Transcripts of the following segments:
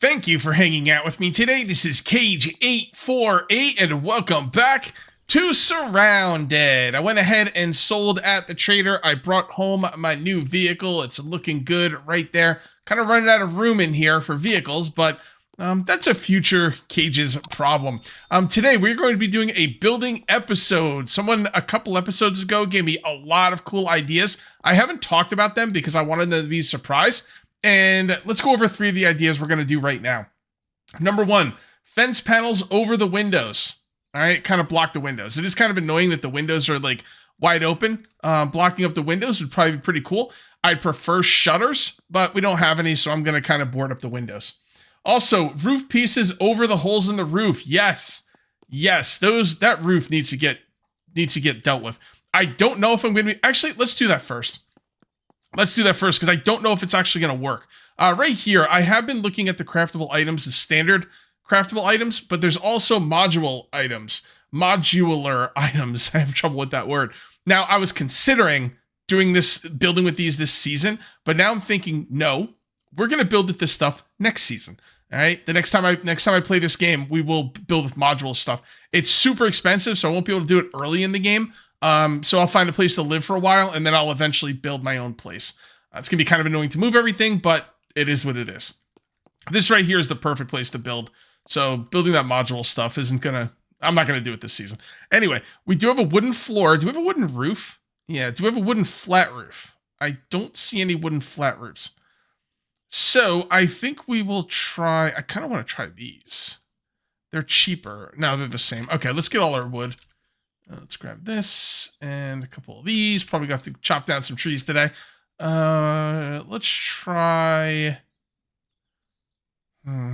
Thank you for hanging out with me today. This is Cage848 and welcome back to SurrounDead. I went ahead and sold at the trader. I brought home my new vehicle. It's looking good right there. Kind of running out of room in here for vehicles, but that's a future Cage's problem. Today we're going to be doing a building episode. Someone a couple episodes ago gave me a lot of cool ideas. I haven't talked about them because I wanted them to be a surprise. And let's go over 3 of the ideas we're going to do right now. Number 1, fence panels over the windows. All right, kind of block the windows. It is kind of annoying that the windows are like wide open. Blocking up the windows would probably be pretty cool. I'd prefer shutters, but we don't have any, so I'm going to kind of board up the windows. Also, roof pieces over the holes in the roof. Yes, that roof needs to get dealt with. I don't know if I'm going to be... Actually, let's do that first. Because I don't know if it's actually going to work. Right here, I have been looking at the craftable items, the standard craftable items, but there's also modular items. I have trouble with that word. Now, I was considering doing this, building with these this season, but now I'm thinking, no, we're going to build with this stuff next season. All right, the next time I play this game, we will build with module stuff. It's super expensive, so I won't be able to do it early in the game. So I'll find a place to live for a while, and then I'll eventually build my own place. It's going to be kind of annoying to move everything, but it is what it is. This right here is the perfect place to build. So building that module stuff I'm not going to do it this season. Anyway, we do have a wooden floor. Do we have a wooden roof? Yeah, do we have a wooden flat roof? I don't see any wooden flat roofs. So I think we will try, I kind of want to try these. They're cheaper. No, they're the same. Okay, let's get all our wood. Let's grab this and a couple of these. Probably got to chop down some trees today. Let's try...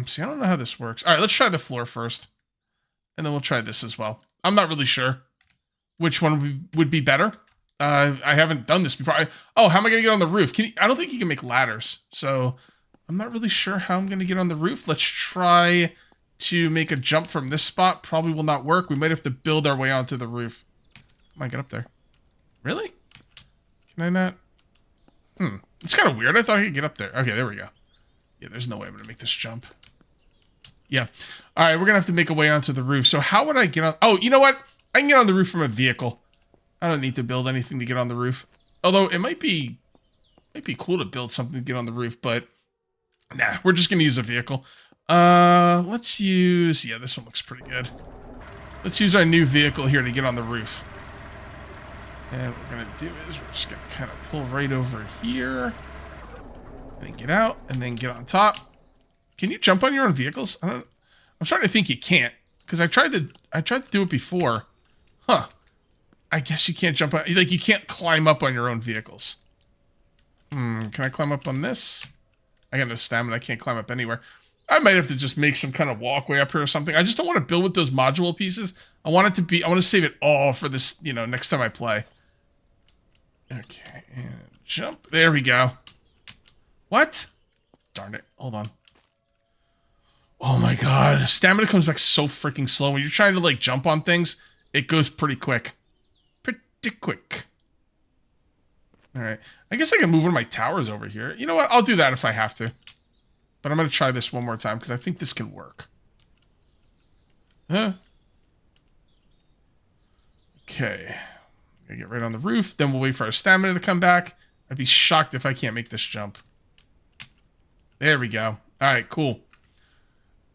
See, I don't know how this works. All right, let's try the floor first. And then we'll try this as well. I'm not really sure which one would be better. I haven't done this before. How am I going to get on the roof? I don't think you can make ladders. So I'm not really sure how I'm going to get on the roof. Let's try to make a jump from this spot. Probably will not work. We might have to build our way onto the roof. I might get up there. Really? Can I not? It's kind of weird. I thought I could get up there. Okay, there we go. Yeah, there's no way I'm going to make this jump. Yeah. All right, we're going to have to make a way onto the roof. So how would I get on? Oh, you know what? I can get on the roof from a vehicle. I don't need to build anything to get on the roof. Although it might be cool to build something to get on the roof, but nah, we're just going to use a vehicle. Let's use... Yeah, this one looks pretty good. Let's use our new vehicle here to get on the roof. And what we're going to do is we're just going to kind of pull right over here. And then get out, and then get on top. Can you jump on your own vehicles? I'm starting to think you can't. Because I tried to do it before. Huh. I guess you can't jump on... Like, you can't climb up on your own vehicles. Can I climb up on this? I got no stamina. I can't climb up anywhere. I might have to just make some kind of walkway up here or something. I just don't want to build with those module pieces. I want to save it all for this, next time I play. Okay, and jump. There we go. What? Darn it. Hold on. Oh my god. Stamina comes back so freaking slow. When you're trying to, jump on things, it goes pretty quick. Pretty quick. Alright. I guess I can move one of my towers over here. You know what? I'll do that if I have to. But I'm going to try this one more time because I think this can work. Huh? Okay. Gonna get right on the roof. Then we'll wait for our stamina to come back. I'd be shocked if I can't make this jump. There we go. Alright, cool.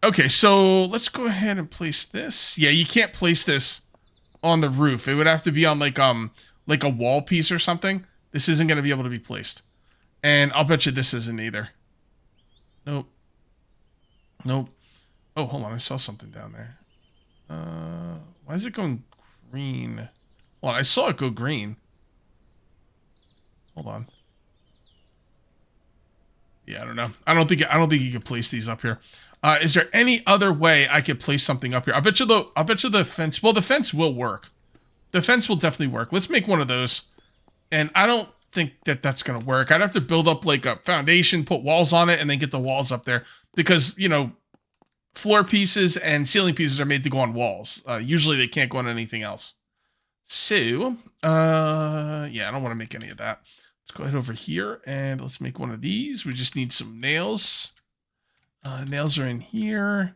Okay, so let's go ahead and place this. Yeah, you can't place this on the roof. It would have to be on like a wall piece or something. This isn't going to be able to be placed. And I'll bet you this isn't either. Nope. Nope. Oh, hold on. I saw something down there. Why is it going green? Well, I saw it go green. Hold on. Yeah, I don't know. I don't think you can place these up here. Is there any other way I could place something up here? I bet you the fence. Well, the fence will work. The fence will definitely work. Let's make one of those. And I don't think that's going to work. I'd have to build up like a foundation, put walls on it, and then get the walls up there. Because, floor pieces and ceiling pieces are made to go on walls. Usually they can't go on anything else. So, yeah, I don't want to make any of that. Let's go ahead over here and let's make one of these. We just need some nails. Nails are in here.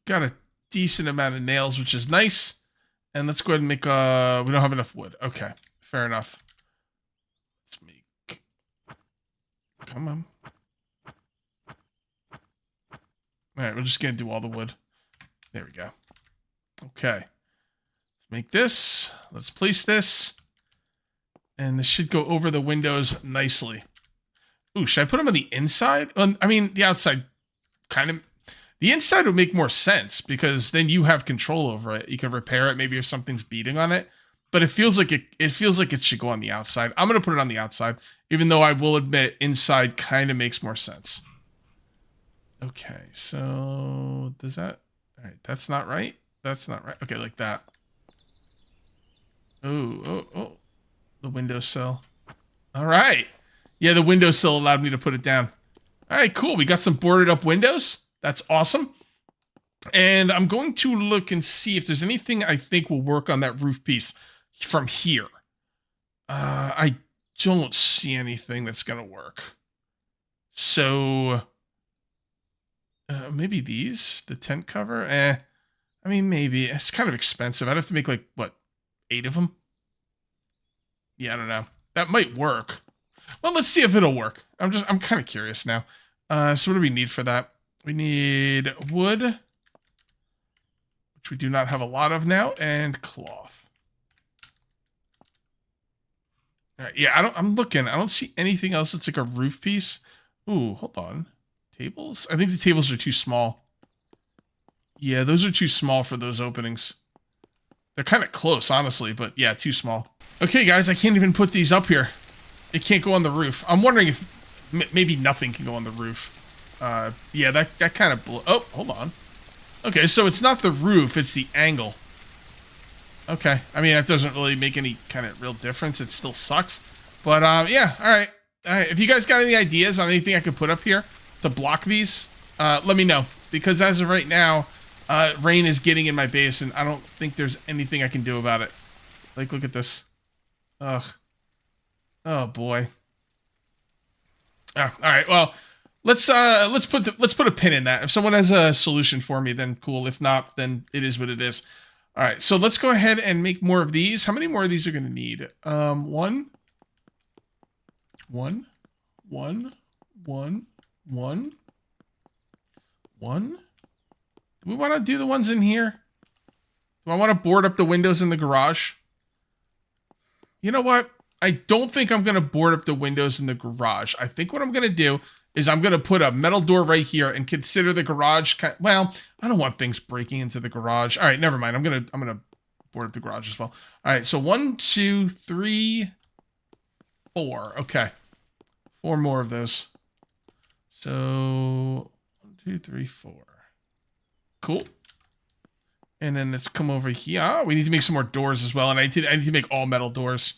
Got a decent amount of nails, which is nice. And let's go ahead and make we don't have enough wood. Okay, fair enough. Let's make, come on. All right, we're just gonna do all the wood. There we go. Okay, let's make this. Let's place this. And this should go over the windows nicely. Ooh, should I put them on the inside? I mean, the outside kind of... The inside would make more sense because then you have control over it. You can repair it maybe if something's beating on it. But it feels like it should go on the outside. I'm going to put it on the outside, even though I will admit inside kind of makes more sense. Okay, so does that... All right, that's not right. That's not right. Okay, like that. Oh. The windowsill. All right. Yeah, the windowsill allowed me to put it down. All right, cool. We got some boarded up windows. That's awesome. And I'm going to look and see if there's anything I think will work on that roof piece from here. I don't see anything that's going to work. So maybe these, the tent cover. I mean, maybe it's kind of expensive. I'd have to make like, what, 8 of them? Yeah, I don't know. That might work. Well, let's see if it'll work. I'm kind of curious now. So what do we need for that? We need wood, which we do not have a lot of now, and cloth. All right, yeah, I'm looking. I don't see anything else that's like a roof piece. Ooh, hold on. Tables? I think the tables are too small. Yeah, those are too small for those openings. They're kind of close, honestly, but yeah, too small. Okay, guys, I can't even put these up here. It can't go on the roof. I'm wondering if maybe nothing can go on the roof. Yeah, that kind of oh, hold on. Okay, so it's not the roof, it's the angle. Okay, I mean, that doesn't really make any kind of real difference. It still sucks. But, yeah, all right. If you guys got any ideas on anything I could put up here to block these, let me know. Because as of right now, rain is getting in my base, and I don't think there's anything I can do about it. Like, look at this. Ugh. Oh boy. All right. Well, let's put a pin in that. If someone has a solution for me, then cool. If not, then it is what it is. All right. So let's go ahead and make more of these. How many more of these are going to need? One. Do we want to do the ones in here? Do I want to board up the windows in the garage? You know what? I don't think I'm going to board up the windows in the garage. I think what I'm going to do is I'm going to put a metal door right here and consider the garage. Well, I don't want things breaking into the garage. All right, never mind. I'm going to board up the garage as well. All right, so 1, 2, 3, 4. Okay. 4 more of those. So 1, 2, 3, 4. Cool. And then let's come over here. Oh, we need to make some more doors as well. And I need to make all metal doors.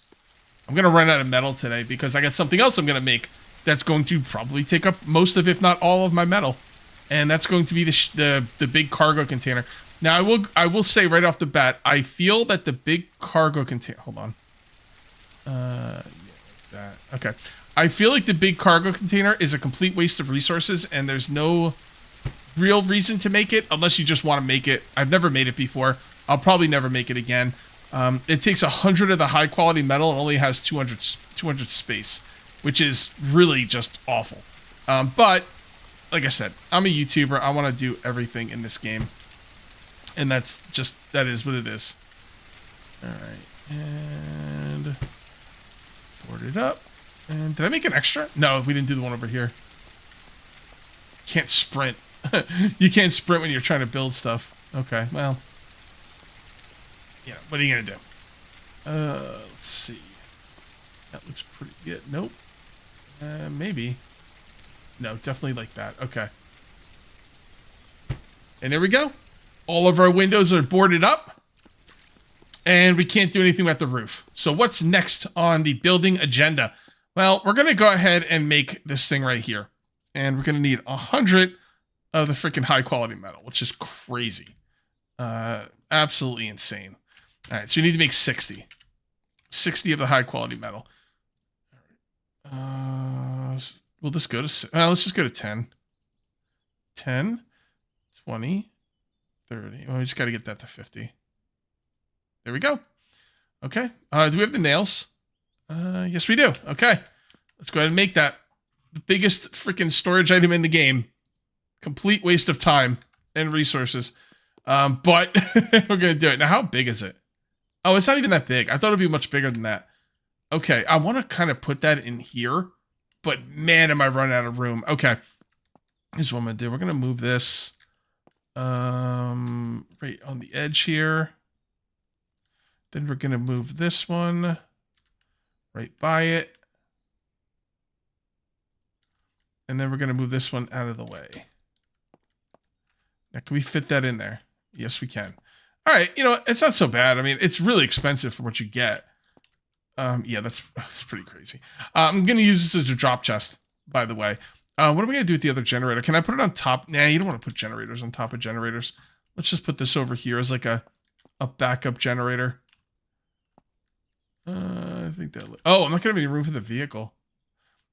I'm going to run out of metal today because I got something else I'm going to make that's going to probably take up most of, if not all of my metal. And that's going to be the big cargo container. Now, I will say right off the bat, I feel that the big cargo container... Hold on. Yeah, like that. Okay. I feel like the big cargo container is a complete waste of resources, and there's no real reason to make it unless you just want to make it. I've never made it before. I'll probably never make it again. It takes 100 of the high quality metal and only has 200 space, which is really just awful. But like I said, I'm a YouTuber. I want to do everything in this game, and that is what it is. All right, and board it up. And did I make an extra? No, we didn't do the one over here. Can't sprint. You can't sprint when you're trying to build stuff. Okay, well. Yeah, what are you going to do? Let's see. That looks pretty good. Nope. Maybe. No, definitely like that. Okay. And there we go. All of our windows are boarded up. And we can't do anything about the roof. So what's next on the building agenda? Well, we're going to go ahead and make this thing right here. And we're going to need 100 of the freaking high quality metal, which is crazy. Absolutely insane. All right, so you need to make 60. 60 of the high quality metal. Will this go to... let's just go to 10. 10, 20, 30. Well, we just got to get that to 50. There we go. Okay. Do we have the nails? Yes, we do. Okay. Let's go ahead and make that the biggest freaking storage item in the game. Complete waste of time and resources. But we're going to do it. Now, how big is it? Oh, it's not even that big. I thought it would be much bigger than that. Okay. I want to kind of put that in here. But man, am I running out of room. Okay. Here's what I'm going to do. We're going to move this right on the edge here. Then we're going to move this one right by it. And then we're going to move this one out of the way. Now, can we fit that in there? Yes, we can. All right. You know, it's not so bad. I mean, it's really expensive for what you get. Yeah, that's pretty crazy. I'm going to use this as a drop chest, by the way. What are we going to do with the other generator? Can I put it on top? Nah, you don't want to put generators on top of generators. Let's just put this over here as like a backup generator. I think that... Oh, I'm not going to have any room for the vehicle.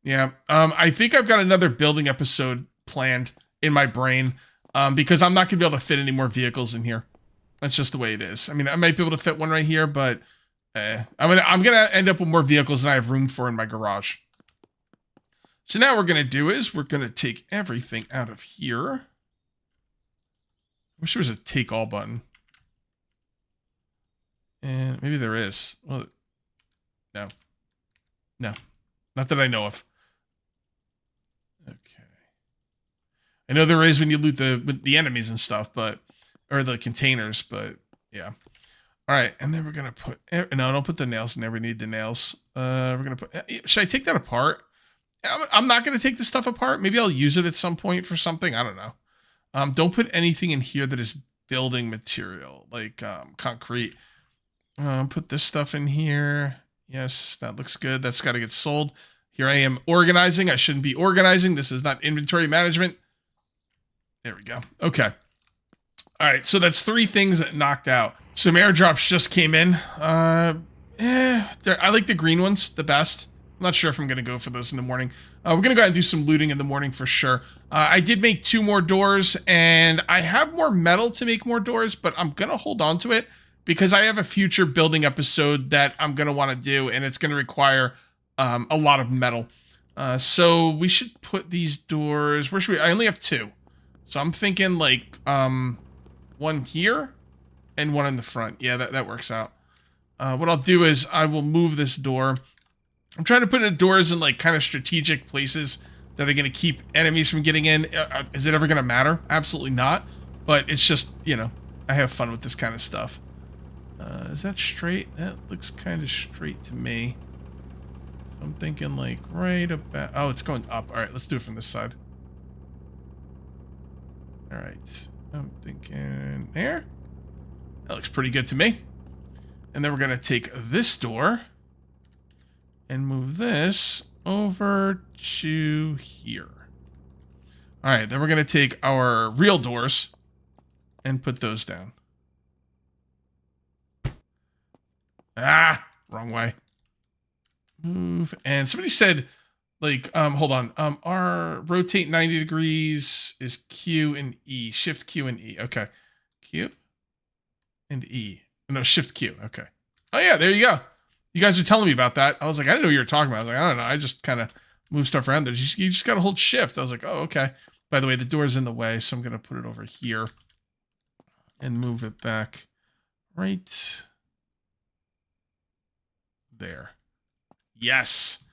Yeah. I think I've got another building episode planned in my brain because I'm not going to be able to fit any more vehicles in here. That's just the way it is. I mean, I might be able to fit one right here, but I'm gonna end up with more vehicles than I have room for in my garage. So now what we're gonna do is we're gonna take everything out of here. I wish there was a take all button. And maybe there is. Well, no. No. Not that I know of. Okay. I know there is when you loot the enemies and stuff, but or the containers, but yeah. All right, and then we're gonna put no, don't put the nails in there. We need the nails. We're gonna put. Should I take that apart? I'm not gonna take this stuff apart. Maybe I'll use it at some point for something. I don't know. Don't put anything in here that is building material, like concrete. Put this stuff in here. Yes, that looks good. That's got to get sold. Here I am organizing. I shouldn't be organizing. This is not inventory management. There we go. Okay. All right, so that's 3 things that knocked out. Some airdrops just came in. I like the green ones the best. I'm not sure if I'm going to go for those in the morning. We're going to go ahead and do some looting in the morning for sure. I did make 2 more doors, and I have more metal to make more doors, but I'm going to hold on to it because I have a future building episode that I'm going to want to do, and it's going to require a lot of metal. So we should put these doors... Where should we... I only have 2. So I'm thinking like... one here and one in the front. Yeah, that works out. What I'll do is I will move this door. I'm trying to put in doors in like kind of strategic places that are going to keep enemies from getting in. Is it ever going to matter? Absolutely not. But it's just, you know, I have fun with this kind of stuff. Is that straight? That looks kind of straight to me. So I'm thinking like right about... Oh, it's going up. All right, let's do it from this side. All right. I'm thinking there. That looks pretty good to me. And then we're going to take this door and move this over to here. All right, then we're going to take our real doors and put those down. Ah, wrong way. Move. And somebody said, like, hold on. Our rotate 90 degrees is Q and E. Shift Q and E. Okay. Q and E. No, Shift Q. Okay. Oh, yeah, there you go. You guys were telling me about that. I was like, I didn't know what you were talking about. I was like, I don't know. I just kind of move stuff around there. You just got to hold Shift. I was like, oh, okay. By the way, the door's in the way, so I'm going to put it over here and move it back right there. Yes.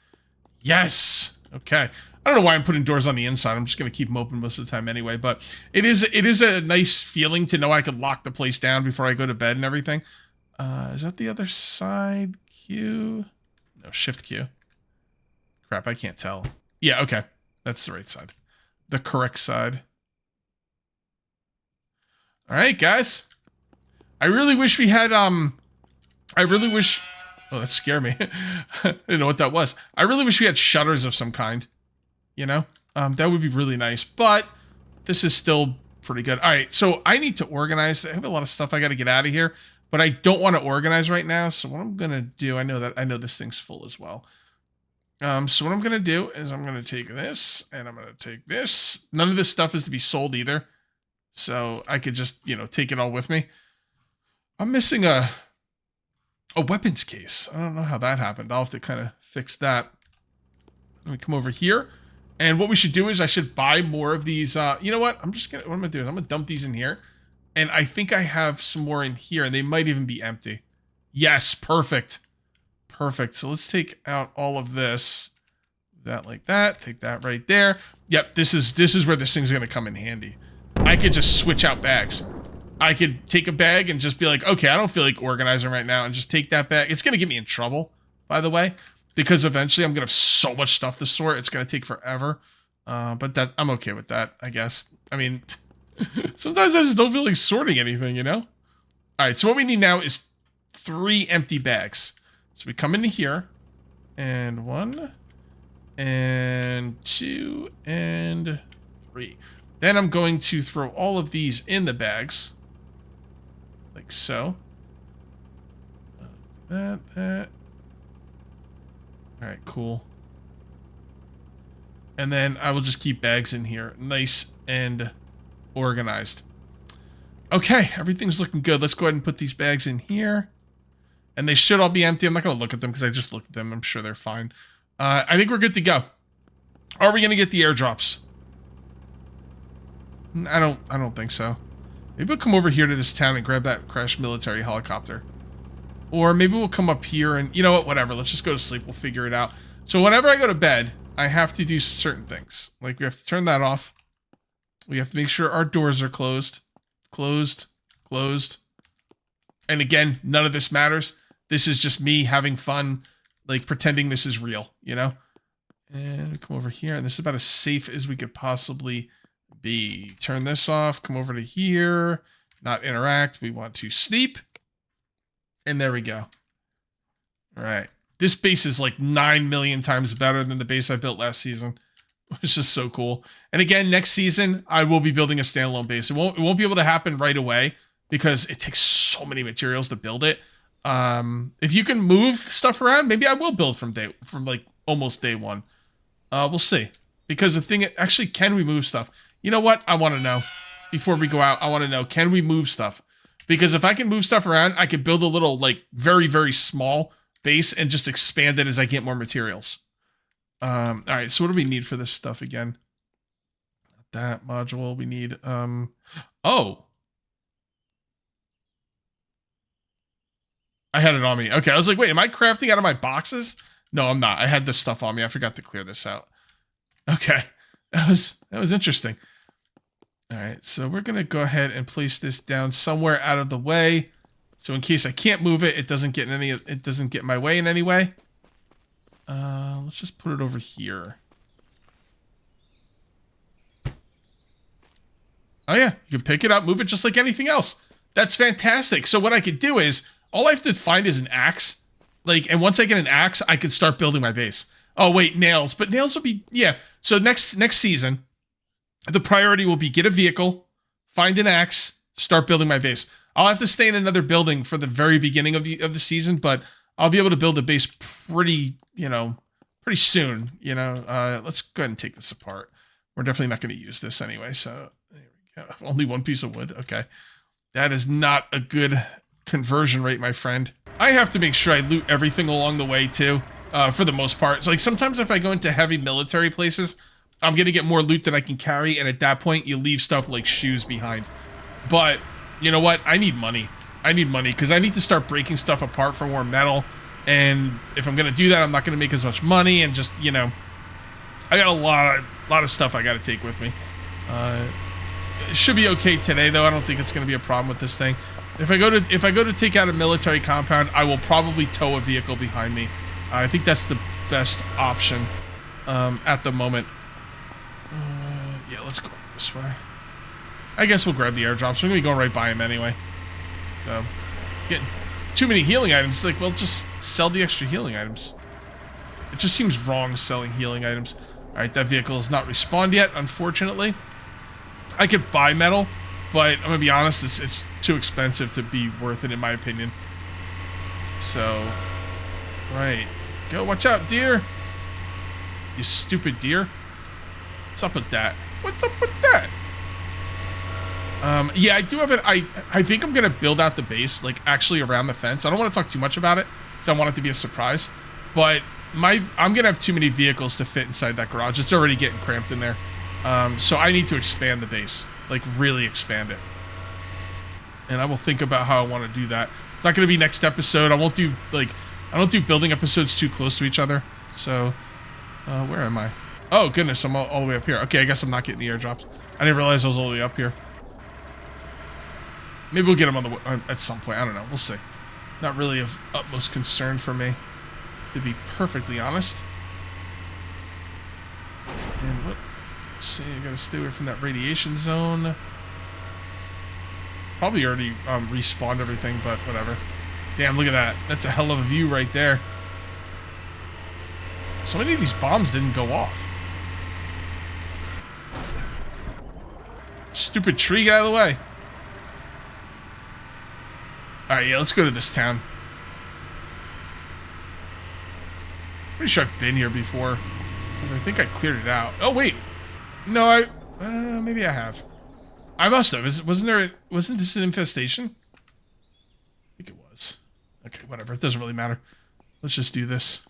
Yes. Okay. I don't know why I'm putting doors on the inside. I'm just going to keep them open most of the time anyway. But it is a nice feeling to know I could lock the place down before I go to bed and everything. Is that the other side? Q? No, Shift Q. Crap, I can't tell. Yeah, okay. That's the right side. The correct side. All right, guys. I really wish we had, I really wish... Oh, that scared me. I didn't know what that was. I really wish we had shutters of some kind. You know? That would be really nice. But this is still pretty good. All right, so I need to organize. I have a lot of stuff I got to get out of here. But I don't want to organize right now. So what I'm going to do... I know this thing's full as well. So what I'm going to do is I'm going to take this and I'm going to take this. None of this stuff is to be sold either. So I could just, you know, take it all with me. I'm missing a weapons case. I don't know how that happened. I'll have to kind of fix that. Let me come over here. And what we should do is I should buy more of these. You know what? What I'm going to do is I'm going to dump these in here. And I think I have some more in here. And they might even be empty. Yes, perfect. Perfect. So let's take out all of this. That like that. Take that right there. Yep, this is where this thing's going to come in handy. I could just switch out bags. I could take a bag and just be like, okay, I don't feel like organizing right now, and just take that bag. It's going to get me in trouble, by the way, because eventually I'm going to have so much stuff to sort. It's going to take forever. But that I'm okay with that, I guess. I mean, sometimes I just don't feel like sorting anything, you know? All right, so what we need now is 3 empty bags. So we come into here, and 1, and 2, and 3. Then I'm going to throw all of these in the bags. Like so. That. All right, cool. And then I will just keep bags in here. Nice and organized. Okay, everything's looking good. Let's go ahead and put these bags in here. And they should all be empty. I'm not going to look at them because I just looked at them. I'm sure they're fine. I think we're good to go. Are we going to get the airdrops? I don't think so. Maybe we'll come over here to this town and grab that crashed military helicopter. Or maybe we'll come up here and, you know what, whatever. Let's just go to sleep. We'll figure it out. So whenever I go to bed, I have to do certain things. Like we have to turn that off. We have to make sure our doors are closed. Closed. And again, none of this matters. This is just me having fun, like pretending this is real, you know? And we come over here, and this is about as safe as we could possibly be. Turn this off, come over to here, not interact. We want to sleep. And there we go. All right. This base is like 9 million times better than the base I built last season. It's just so cool. And again, next season, I will be building a standalone base. It won't be able to happen right away because it takes so many materials to build it. If you can move stuff around, maybe I will build from like almost day one. We'll see. Because the thing, actually, can we move stuff? You know what? I want to know. Before we go out, I want to know, can we move stuff? Because if I can move stuff around, I could build a little, like, very, very small base and just expand it as I get more materials. All right, so what do we need for this stuff again? That module, we need, oh. I had it on me. Okay, I was like, wait, am I crafting out of my boxes? No, I'm not. I had this stuff on me. I forgot to clear this out. Okay, that was interesting. All right, so we're gonna go ahead and place this down somewhere out of the way, so in case I can't move it, it doesn't get in my way in any way. Let's just put it over here. Oh yeah, you can pick it up, move it just like anything else. That's fantastic. So what I could do is, all I have to find is an axe. Like, and once I get an axe, I can start building my base. Oh wait, nails. But nails will be, yeah. So next season, the priority will be get a vehicle, find an axe, start building my base. I'll have to stay in another building for the very beginning of the season, but I'll be able to build a base pretty soon, you know. Let's go ahead and take this apart. We're definitely not going to use this anyway, so there we go. Only 1 piece of wood. Okay. That is not a good conversion rate, my friend. I have to make sure I loot everything along the way too, for the most part. So like sometimes if I go into heavy military places, I'm gonna get more loot than I can carry, and at that point you leave stuff like shoes behind. But you know what? I need money. I need money because I need to start breaking stuff apart for more metal. And if I'm gonna do that, I'm not gonna make as much money, and just, you know, I got a lot of stuff I gotta take with me. It should be okay today though. I don't think it's gonna be a problem with this thing. If I go to take out a military compound, I will probably tow a vehicle behind me. I think that's the best option at the moment. Yeah, let's go this way. I guess we'll grab the airdrops. We're gonna be going right by him anyway. So, get too many healing items. Like, well, just sell the extra healing items. It just seems wrong selling healing items. All right, that vehicle has not respawned yet, unfortunately. I could buy metal, but I'm gonna be honest, it's too expensive to be worth it in my opinion. So, right, go, watch out, deer. You stupid deer. What's up with that? What's up with that? Yeah, I do have it. I think I'm gonna build out the base, like actually around the fence. I don't want to talk too much about it, because I want it to be a surprise. But I'm gonna have too many vehicles to fit inside that garage. It's already getting cramped in there. So I need to expand the base, like really expand it. And I will think about how I want to do that. It's not gonna be next episode. I don't do building episodes too close to each other. So, where am I? Oh goodness, I'm all the way up here. Okay, I guess I'm not getting the airdrops. I didn't realize I was all the way up here. Maybe we'll get them on the at some point. I don't know. We'll see. Not really of utmost concern for me, to be perfectly honest. And what? Let's see. I gotta stay away from that radiation zone. Probably already respawned everything, but whatever. Damn, look at that. That's a hell of a view right there. So many of these bombs didn't go off. Stupid tree, get out of the way. Alright, yeah, let's go to this town. Pretty sure I've been here before. I think I cleared it out. Oh, wait. No, maybe I have. I must have. Wasn't this an infestation? I think it was. Okay, whatever. It doesn't really matter. Let's just do this.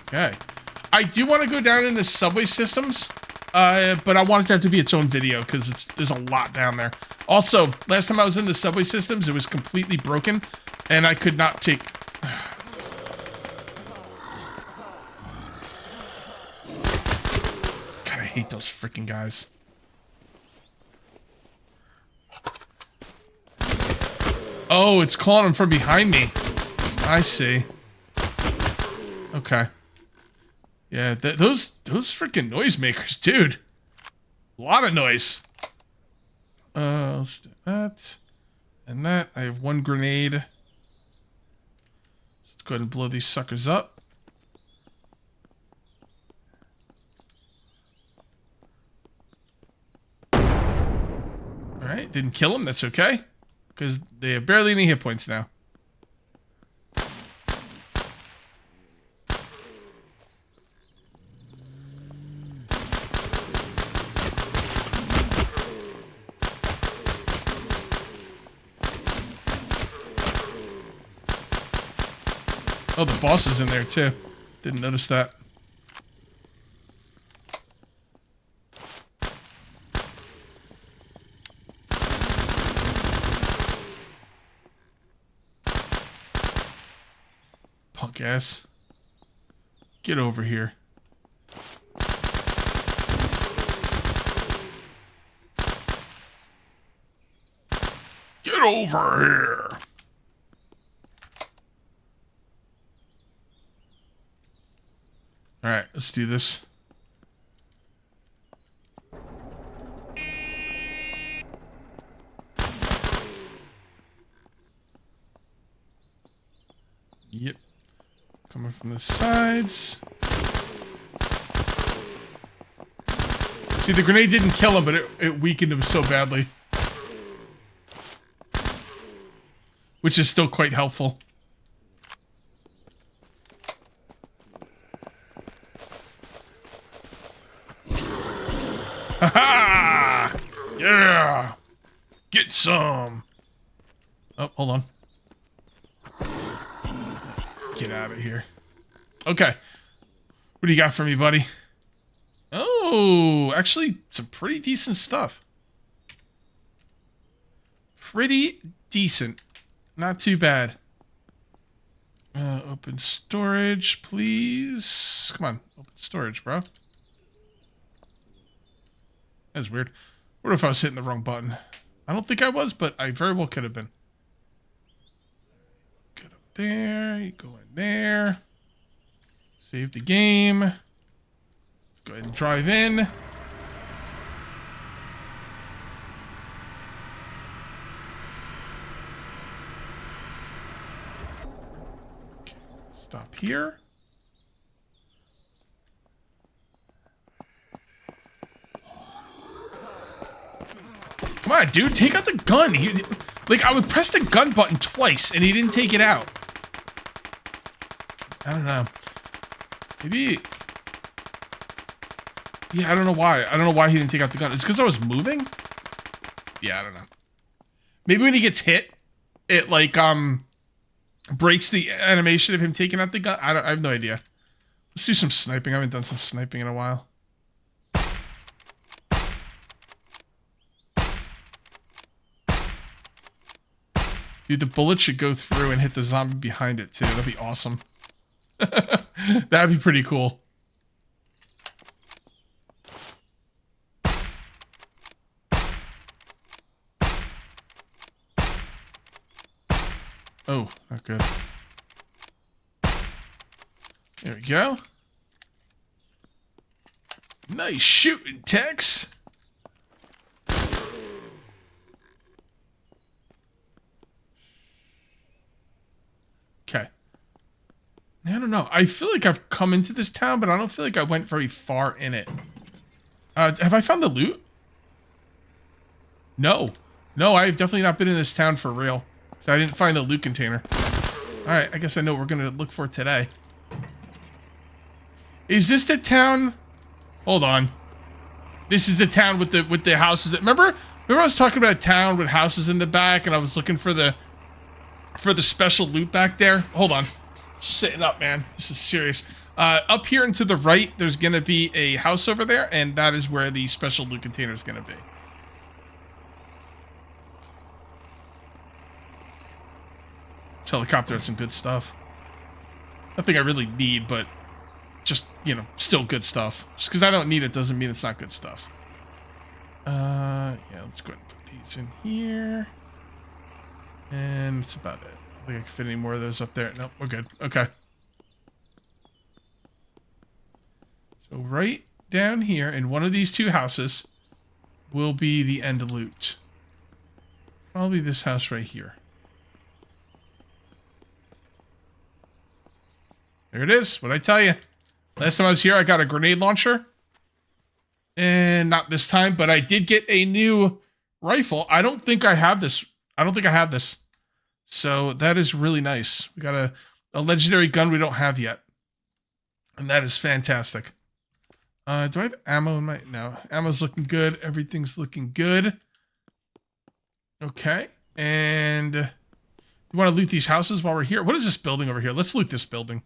Okay. I do want to go down into subway systems. But I want it to have to be its own video because there's a lot down there. Also, last time I was in the subway systems, it was completely broken, and I could not take. God, I hate those freaking guys. Oh, it's calling them from behind me. I see. Okay. Yeah, those freaking noisemakers, dude. A lot of noise. Let's do that. And that. I have one grenade. Let's go ahead and blow these suckers up. Alright, didn't kill them. That's okay. Because they have barely any hit points now. Oh, the boss is in there too. Didn't notice that. Punk ass. Get over here. Get over here. Alright, let's do this. Yep. Coming from the sides. See, the grenade didn't kill him, but it weakened him so badly. Which is still quite helpful. Ha-ha! Yeah! Get some! Oh, hold on. Get out of here. Okay. What do you got for me, buddy? Oh, actually, some pretty decent stuff. Pretty decent. Not too bad. Open storage, please. Come on, open storage, bro. That's weird. What if I was hitting the wrong button? I don't think I was, but I very well could have been. Get up there. You go in there. Save the game. Let's go ahead and drive in. Okay, stop here. Come on, dude, take out the gun. Like, I would press the gun button twice, and he didn't take it out. I don't know. Maybe... Yeah, I don't know why. I don't know why he didn't take out the gun. It's because I was moving? Yeah, I don't know. Maybe when he gets hit, it, like, breaks the animation of him taking out the gun. I have no idea. Let's do some sniping. I haven't done some sniping in a while. Dude, the bullet should go through and hit the zombie behind it, too. That'd be awesome. That'd be pretty cool. Oh, not good. There we go. Nice shooting, Tex. Okay. I don't know. I feel like I've come into this town, but I don't feel like I went very far in it. Have I found the loot? No. No, I've definitely not been in this town for real. So I didn't find the loot container. Alright, I guess I know what we're going to look for today. Is this the town? Hold on. This is the town with the houses. Remember I was talking about a town with houses in the back, and I was looking for the special loot back there? Hold on. Sitting up, man. This is serious. Up here and to the right, there's going to be a house over there, and that is where the special loot container is going to be. Helicopter had some good stuff. Nothing I really need, but just, you know, still good stuff. Just because I don't need it doesn't mean it's not good stuff. Yeah, let's go ahead and put these in here. And that's about it. I don't think I can fit any more of those up there. Nope, we're good. Okay. So right down here in one of these two houses will be the end loot. Probably this house right here. There it is. What'd I tell you? Last time I was here, I got a grenade launcher. And not this time, but I did get a new rifle. I don't think I have this. I don't think I have this. So that is really nice. We got a legendary gun we don't have yet. And that is fantastic. Do I have ammo in my... No. Ammo's looking good. Everything's looking good. Okay. And... You want to loot these houses while we're here? What is this building over here? Let's loot this building.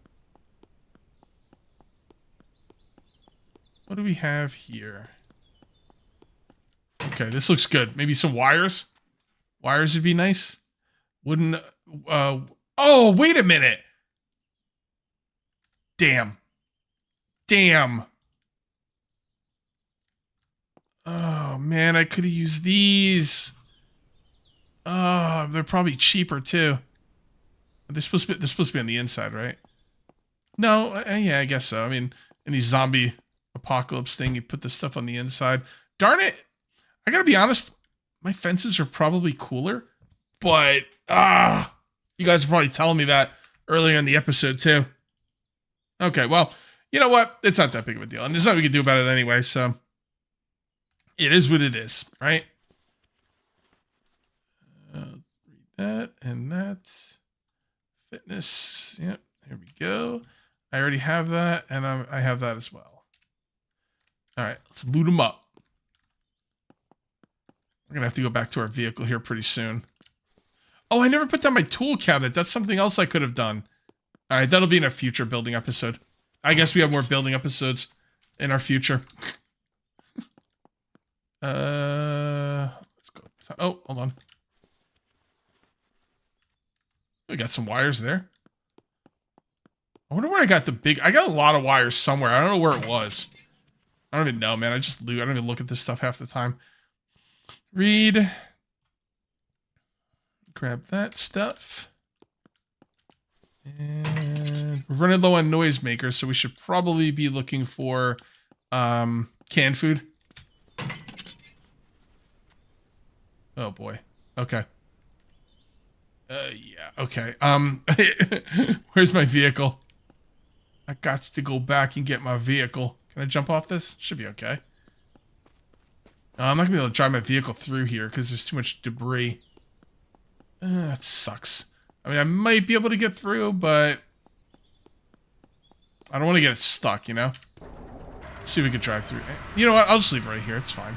What do we have here? Okay, this looks good. Maybe some wires? Wires would be nice. Wooden... oh, wait a minute! Damn. Damn. Oh, man, I could have used these. Oh, they're probably cheaper, too. They're supposed to be on the inside, right? No, yeah, I guess so. I mean, any zombie apocalypse thing, you put this stuff on the inside. Darn it! I gotta be honest, my fences are probably cooler, but you guys are probably telling me that earlier in the episode too. Okay, well, you know what? It's not that big of a deal, and there's nothing we can do about it anyway, so it is what it is, right? Read that and that. Fitness. Yep, there we go. I already have that, and I have that as well. All right, let's loot them up. We're going to have to go back to our vehicle here pretty soon. Oh, I never put down my tool cabinet. That's something else I could have done. All right, that'll be in a future building episode. I guess we have more building episodes in our future. Let's go. Oh, hold on. We got some wires there. I wonder where I got the big... I got a lot of wires somewhere. I don't know where it was. I don't even know, man. I just loot. I don't even look at this stuff half the time. Read. Grab that stuff. And we're running low on noisemakers, so we should probably be looking for canned food. Oh boy. Okay. Yeah, okay. Where's my vehicle? I got to go back and get my vehicle. Can I jump off this? Should be okay. I'm not gonna be able to drive my vehicle through here because there's too much debris. That sucks. I mean, I might be able to get through, but I don't want to get it stuck, you know? Let's see if we can drive through. You know what? I'll just leave it right here. It's fine.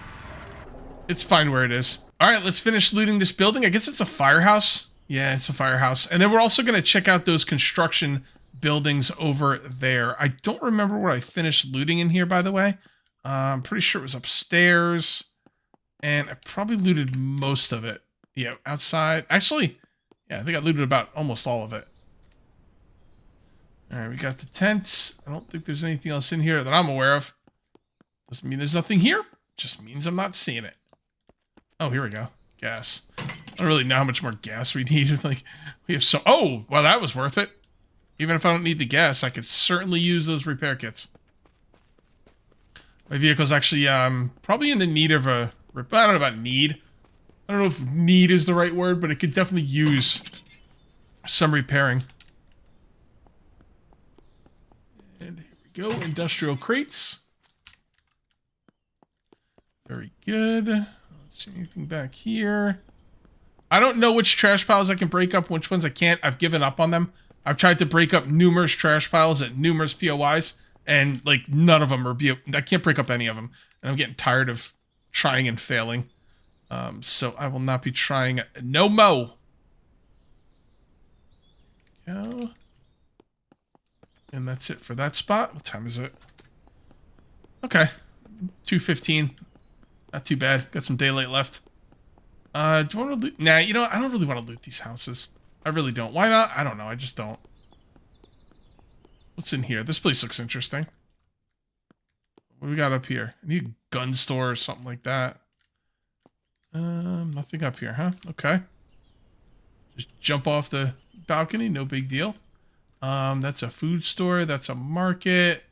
It's fine where it is. All right, let's finish looting this building. I guess it's a firehouse. Yeah, it's a firehouse. And then we're also going to check out those construction buildings over there. I don't remember where I finished looting in here, by the way. I'm pretty sure it was upstairs. And I probably looted most of it. Yeah, outside. Actually, yeah, I think I looted about almost all of it. All right, we got the tents. I don't think there's anything else in here that I'm aware of. Doesn't mean there's nothing here. Just means I'm not seeing it. Oh, here we go. Gas. I don't really know how much more gas we need. Like, we have so... Oh, well, that was worth it. Even if I don't need the gas, I could certainly use those repair kits. My vehicle's actually probably in the need of a... I don't know about need. I don't know if need is the right word, but it could definitely use some repairing. And here we go. Industrial crates. Very good. Let's see anything back here. I don't know which trash piles I can break up, which ones I can't. I've given up on them. I've tried to break up numerous trash piles at numerous POIs, and like none of them are. I can't break up any of them, and I'm getting tired of trying and failing. So I will not be trying no mo. Go. And that's it for that spot. What time is it? Okay, 2:15. Not too bad. Got some daylight left. Do you want to loot? Nah, you know what? I don't really want to loot these houses. I really don't. Why not? I don't know. I just don't. What's in here? This place looks interesting. What do we got up here? I need a gun store or something like that. Nothing up here, huh? Okay. Just jump off the balcony. No big deal. That's a food store. That's a market.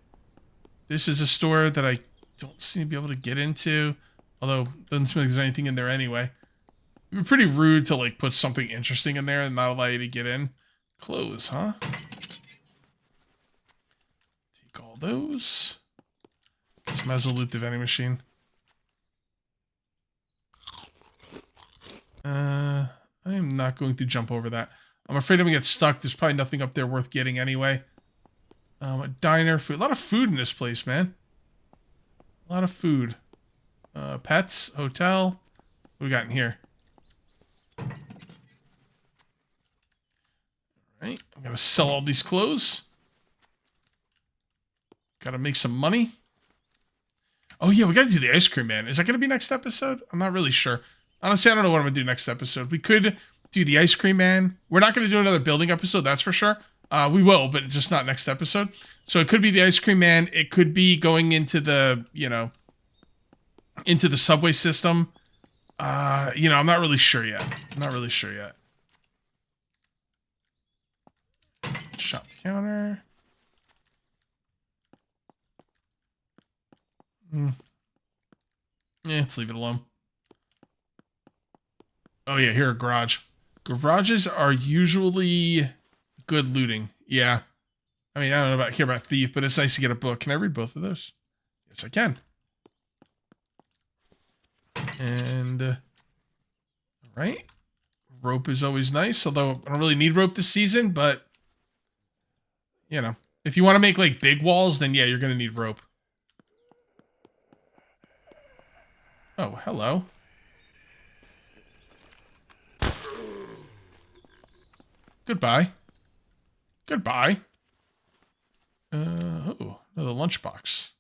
This is a store that I don't seem to be able to get into. Although, doesn't seem like there's anything in there anyway. It'd be pretty rude to, like, put something interesting in there and not allow you to get in. Clothes, huh? Take all those. Just might as well loot the vending machine. I am not going to jump over that. I'm afraid I'm going to get stuck. There's probably nothing up there worth getting anyway. A diner, food. A lot of food in this place, man. A lot of food. Pets, hotel. What we got in here? Alright, I'm gonna sell all these clothes. Gotta make some money. Oh yeah, we gotta do the ice cream man. Is that gonna be next episode? I'm not really sure. Honestly, I don't know what I'm gonna do next episode. We could do the ice cream man. We're not gonna do another building episode, that's for sure. We will, but just not next episode. So it could be the ice cream man. It could be going into the, you know, into the subway system. You know, I'm not really sure yet. Shop counter. Yeah, let's leave it alone. Oh yeah, here a garage. Garages are usually good looting. Yeah. I mean, I don't know about care about thief, but it's nice to get a book. Can I read both of those? Yes, I can. And, all right. Rope is always nice, although I don't really need rope this season, but, you know, if you want to make, like, big walls, then, yeah, you're going to need rope. Oh, hello. Goodbye. Goodbye. Oh, another lunchbox.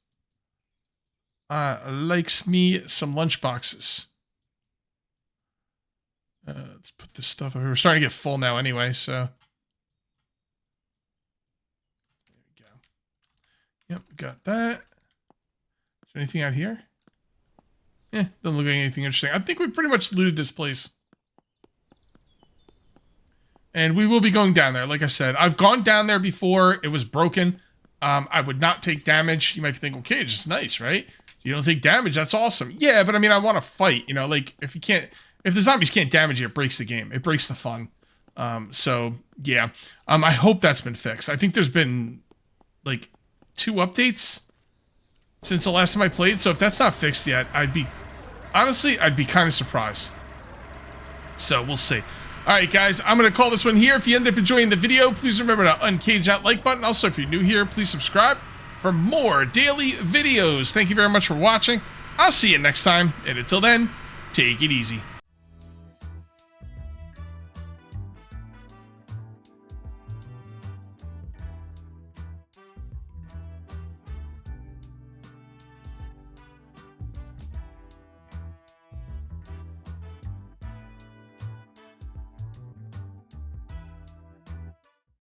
Likes me some lunch boxes. Let's put this stuff over here. We're starting to get full now anyway, so. There we go. Yep, got that. Is there anything out here? Doesn't look like anything interesting. I think we pretty much looted this place. And we will be going down there. Like I said, I've gone down there before. It was broken. I would not take damage. You might be thinking, okay, it's just nice, right? You don't take damage. That's awesome. Yeah, but I mean, I want to fight. You know, like if the zombies can't damage you, it breaks the game. It breaks the fun. So yeah. I hope that's been fixed. I think there's been like 2 updates since the last time I played. So if that's not fixed yet, I'd be kind of surprised. So we'll see. All right, guys, I'm going to call this one here. If you end up enjoying the video, please remember to uncage that like button. Also, if you're new here, please subscribe for more daily videos. Thank you very much for watching. I'll see you next time. And until then, take it easy.